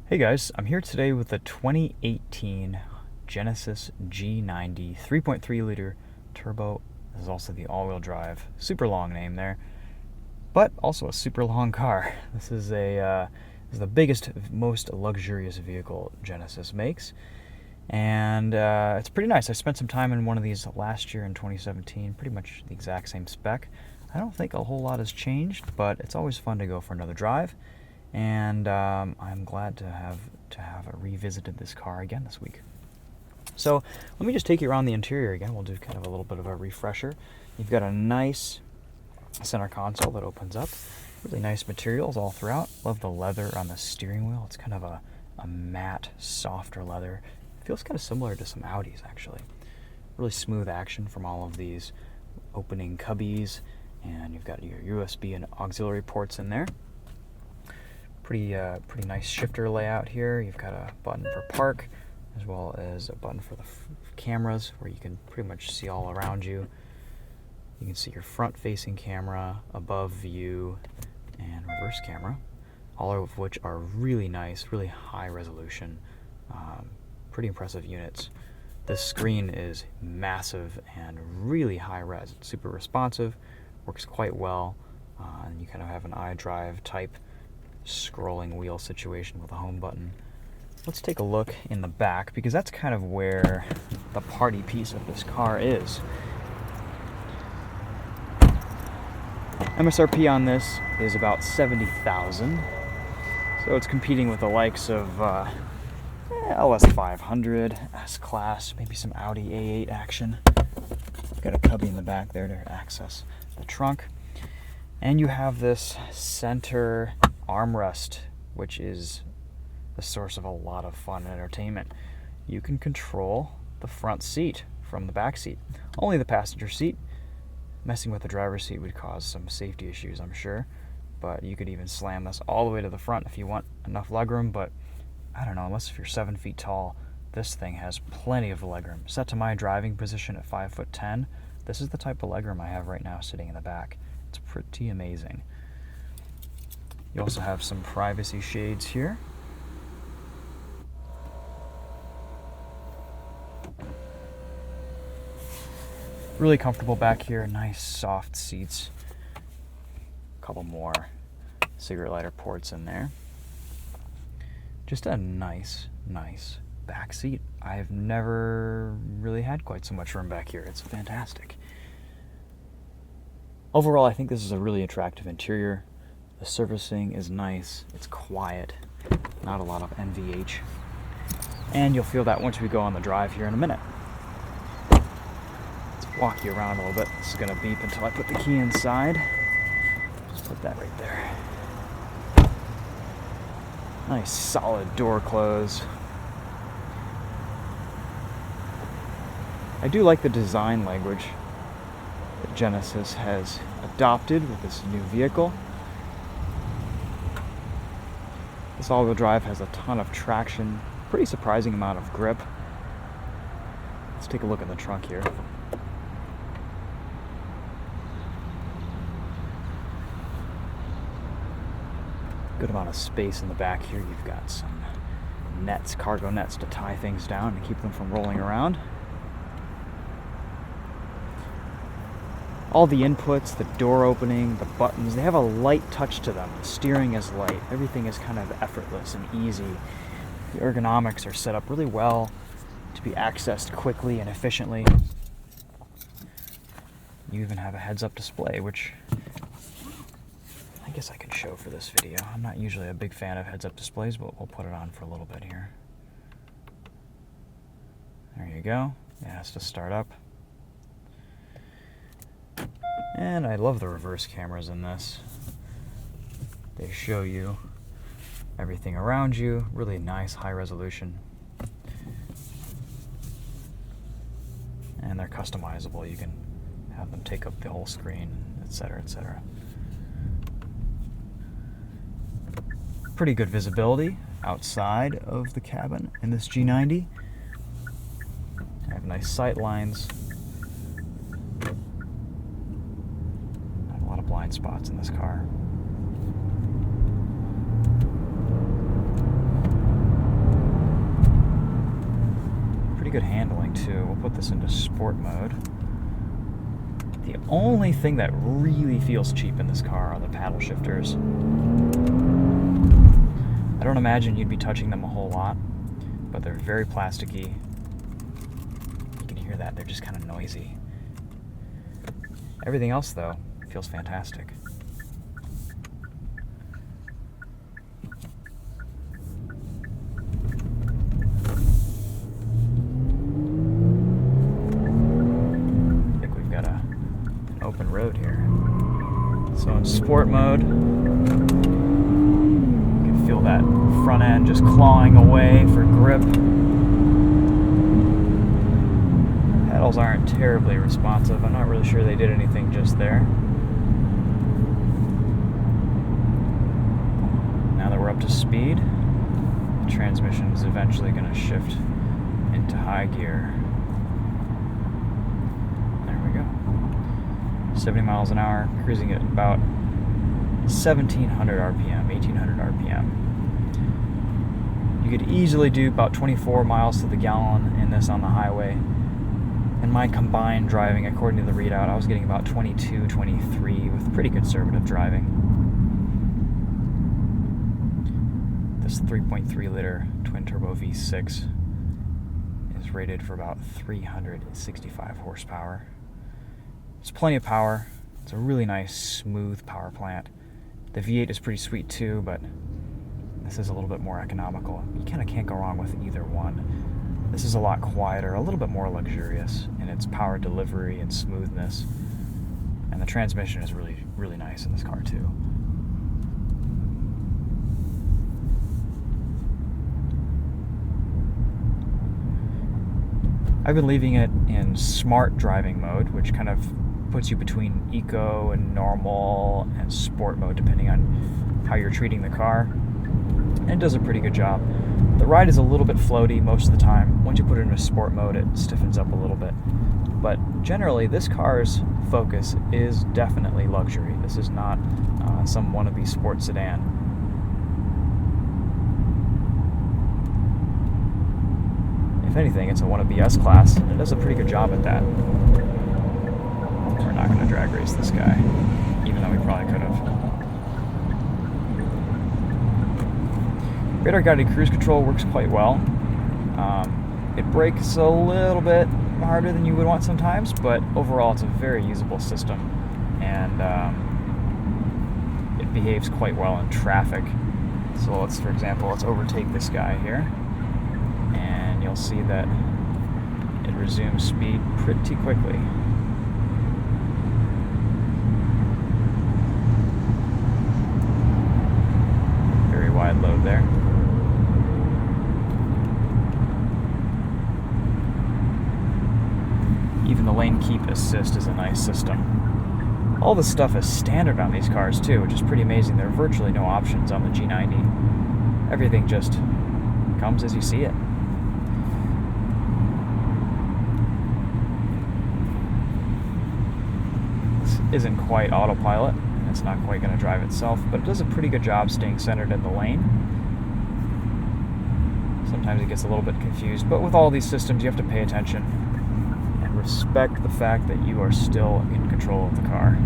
Hey guys, I'm here today with the 2018 Genesis G90 3.3 liter turbo. This is also the all-wheel drive. Super long name there, but also a super long car. This is the biggest, most luxurious vehicle Genesis makes, and it's pretty nice. I spent some time in one of these last year in 2017, pretty much the exact same spec. I don't think a whole lot has changed, but it's always fun to go for another drive. And I'm glad to have revisited this car again this week. So let me just take you around the interior again. We'll do kind of a little bit of a refresher. You've got a nice center console that opens up. Really nice materials all throughout. Love the leather on the steering wheel. It's kind of a matte, softer leather. It feels kind of similar to some Audis actually. Really smooth action from all of these opening cubbies, and you've got your USB and auxiliary ports in there. Pretty nice shifter layout here. You've got a button for park, as well as a button for the cameras, where you can pretty much see all around you. You can see your front-facing camera, above view, and reverse camera, all of which are really nice, really high resolution, pretty impressive units. This screen is massive and really high res. It's super responsive, works quite well, and you kind of have an iDrive type scrolling wheel situation with a home button. Let's take a look in the back, because that's kind of where the party piece of this car is. MSRP on this is about $70,000, so it's competing with the likes of LS500, S-Class, maybe some Audi A8 action. Got a cubby in the back there to access the trunk, and you have this center armrest, which is the source of a lot of fun and entertainment. You can control the front seat from the back seat. Only the passenger seat. Messing with the driver's seat would cause some safety issues, I'm sure, but you could even slam this all the way to the front if you want enough legroom. But I don't know, unless if you're 7 feet tall, this thing has plenty of legroom. Set to my driving position at 5'10", this is the type of legroom I have right now sitting in the back. It's pretty amazing. You also have some privacy shades here. Really comfortable back here, nice soft seats. A couple more cigarette lighter ports in there. Just a nice back seat. I've never really had quite so much room back here. It's fantastic. Overall, I think this is a really attractive interior. The surfacing is nice, it's quiet, not a lot of NVH. And you'll feel that once we go on the drive here in a minute. Let's walk you around a little bit. This is gonna beep until I put the key inside. Just put that right there. Nice solid door close. I do like the design language that Genesis has adopted with this new vehicle. This all-wheel drive has a ton of traction, pretty surprising amount of grip. Let's take a look at the trunk here. Good amount of space in the back here. You've got some nets, cargo nets, to tie things down and keep them from rolling around. All the inputs, the door opening, the buttons, they have a light touch to them. The steering is light. Everything is kind of effortless and easy. The ergonomics are set up really well to be accessed quickly and efficiently. You even have a heads-up display, which I guess I can show for this video. I'm not usually a big fan of heads-up displays, but we'll put it on for a little bit here. There you go. It has to start up. And I love the reverse cameras in this. They show you everything around you. Really nice, high resolution. And they're customizable. You can have them take up the whole screen, etc., etc. Pretty good visibility outside of the cabin in this G90. I have nice sight lines. Blind spots in this car. Pretty good handling too. We'll put this into sport mode. The only thing that really feels cheap in this car are the paddle shifters. I don't imagine you'd be touching them a whole lot, but they're very plasticky. You can hear that, they're just kind of noisy. Everything else, though, feels fantastic. I think we've got an open road here. So in sport mode, you can feel that front end just clawing away for grip. Pedals aren't terribly responsive. I'm not really sure they did anything just there. Now that we're up to speed, the transmission is eventually going to shift into high gear. There we go. 70 miles an hour, cruising at about 1700 RPM, 1800 RPM. You could easily do about 24 miles to the gallon in this on the highway. And my combined driving, according to the readout, I was getting about 22, 23 with pretty conservative driving. This 3.3 liter twin turbo V6 is rated for about 365 horsepower. It's plenty of power. It's a really nice, smooth power plant. The V8 is pretty sweet too, but this is a little bit more economical. You kind of can't go wrong with either one. This is a lot quieter, a little bit more luxurious in its power delivery and smoothness. And the transmission is really, really nice in this car too. I've been leaving it in smart driving mode, which kind of puts you between eco and normal and sport mode, depending on how you're treating the car. And it does a pretty good job. The ride is a little bit floaty most of the time. Once you put it into sport mode, it stiffens up a little bit. But generally, this car's focus is definitely luxury. This is not some wannabe sports sedan. If anything, it's a wannabe S-Class, and it does a pretty good job at that. We're not going to drag race this guy, even though we probably could have. Radar guided cruise control works quite well. It brakes a little bit harder than you would want sometimes, but overall it's a very usable system, and it behaves quite well in traffic. So for example, let's overtake this guy here, and you'll see that it resumes speed pretty quickly. Very wide load there. Even the lane keep assist is a nice system. All this stuff is standard on these cars too, which is pretty amazing. There are virtually no options on the G90. Everything just comes as you see it. This isn't quite autopilot, and it's not quite going to drive itself, but it does a pretty good job staying centered in the lane. Sometimes it gets a little bit confused, but with all these systems you have to pay attention. Respect the fact that you are still in control of the car.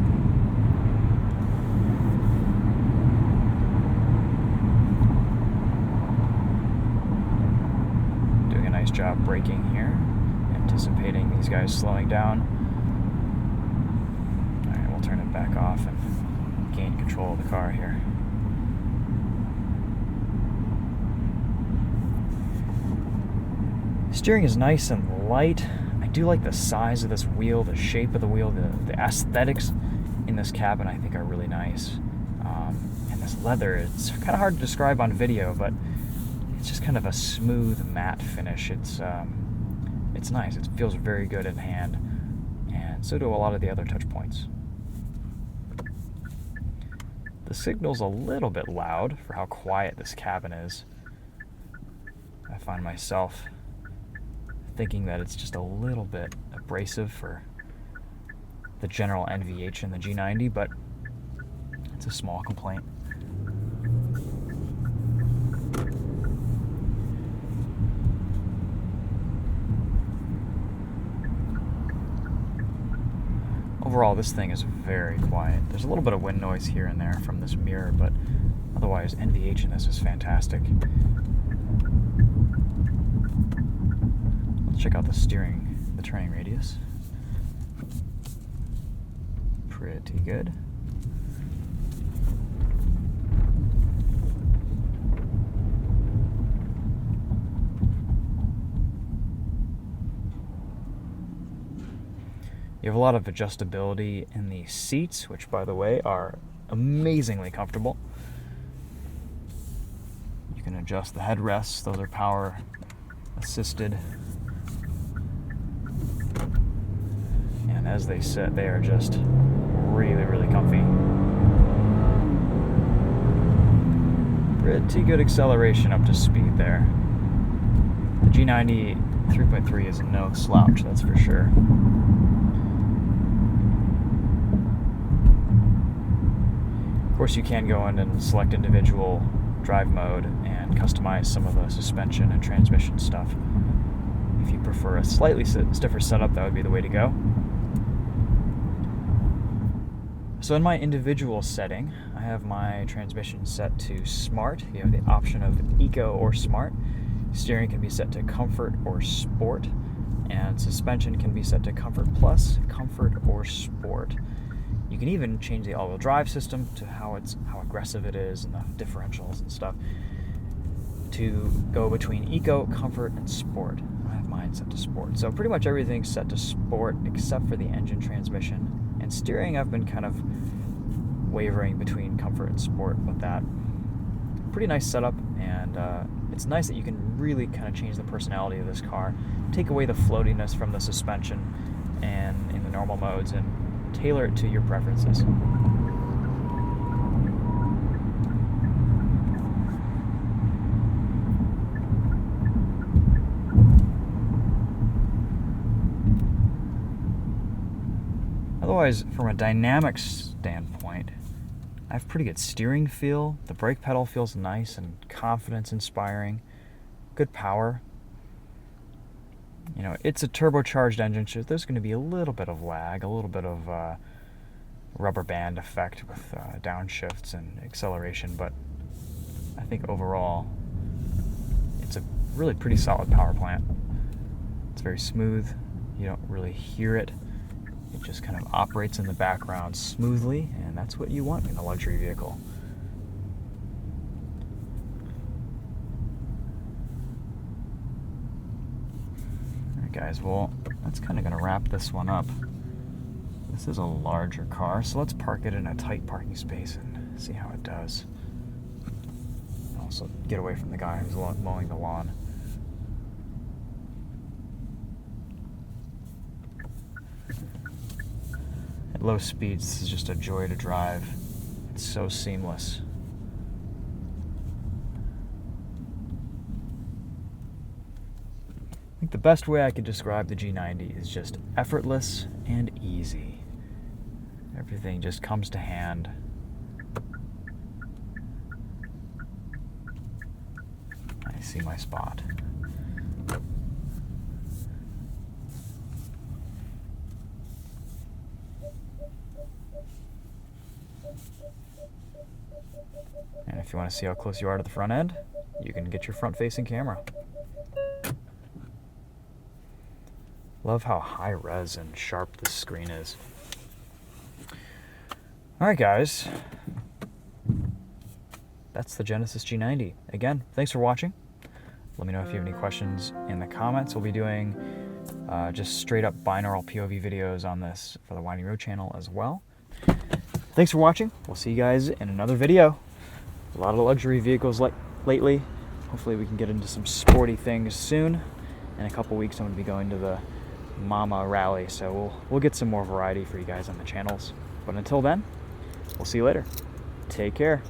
Doing a nice job braking here, anticipating these guys slowing down. Alright, we'll turn it back off and gain control of the car here. Steering is nice and light. I do like the size of this wheel, the shape of the wheel, the aesthetics in this cabin I think are really nice. And this leather, it's kind of hard to describe on video, but it's just kind of a smooth matte finish. It's nice. It feels very good in hand, and so do a lot of the other touch points. The signal's a little bit loud for how quiet this cabin is. I find myself thinking that it's just a little bit abrasive for the general NVH in the G90, but it's a small complaint. Overall, this thing is very quiet. There's a little bit of wind noise here and there from this mirror, but otherwise, NVH in this is fantastic. Let's check out the turning radius. Pretty good. You have a lot of adjustability in the seats, which, by the way, are amazingly comfortable. You can adjust the headrests. Those are power assisted. And as they sit, they are just really, really comfy. Pretty good acceleration up to speed there. The G90 3.3 is no slouch, that's for sure. Of course, you can go in and select individual drive mode and customize some of the suspension and transmission stuff. If you prefer a slightly stiffer setup, that would be the way to go. So in my individual setting, I have my transmission set to Smart. You have the option of Eco or Smart. Steering can be set to Comfort or Sport, and suspension can be set to Comfort Plus, Comfort, or Sport. You can even change the all-wheel drive system to how aggressive it is and the differentials and stuff to go between Eco, Comfort, and Sport. I have mine set to Sport. So pretty much everything's set to Sport except for the engine transmission. And steering, I've been kind of wavering between Comfort and Sport with that. Pretty nice setup, and it's nice that you can really kind of change the personality of this car, take away the floatiness from the suspension and in the normal modes, and tailor it to your preferences. Otherwise, from a dynamics standpoint, I have pretty good steering feel. The brake pedal feels nice and confidence-inspiring. Good power. You know, it's a turbocharged engine, so there's going to be a little bit of lag, a little bit of rubber band effect with downshifts and acceleration, but I think overall it's a really pretty solid power plant. It's very smooth. You don't really hear it. It just kind of operates in the background smoothly, and that's what you want in a luxury vehicle. Alright guys, well, that's kind of going to wrap this one up. This is a larger car, so let's park it in a tight parking space and see how it does. Also get away from the guy who's mowing the lawn. At low speeds, this is just a joy to drive. It's so seamless. I think the best way I could describe the G90 is just effortless and easy. Everything just comes to hand. I see my spot. And if you want to see how close you are to the front end, you can get your front-facing camera. Love how high res and sharp this screen is. Alright guys, that's the Genesis G90. Again, thanks for watching. Let me know if you have any questions in the comments. We'll be doing just straight up binaural POV videos on this for the Winding Road channel as well. Thanks for watching. We'll see you guys in another video. A lot of luxury vehicles lately. Hopefully we can get into some sporty things soon. In a couple weeks I'm going to be going to the Mama Rally, so we'll get some more variety for you guys on the channels. But until then, we'll see you later. Take care.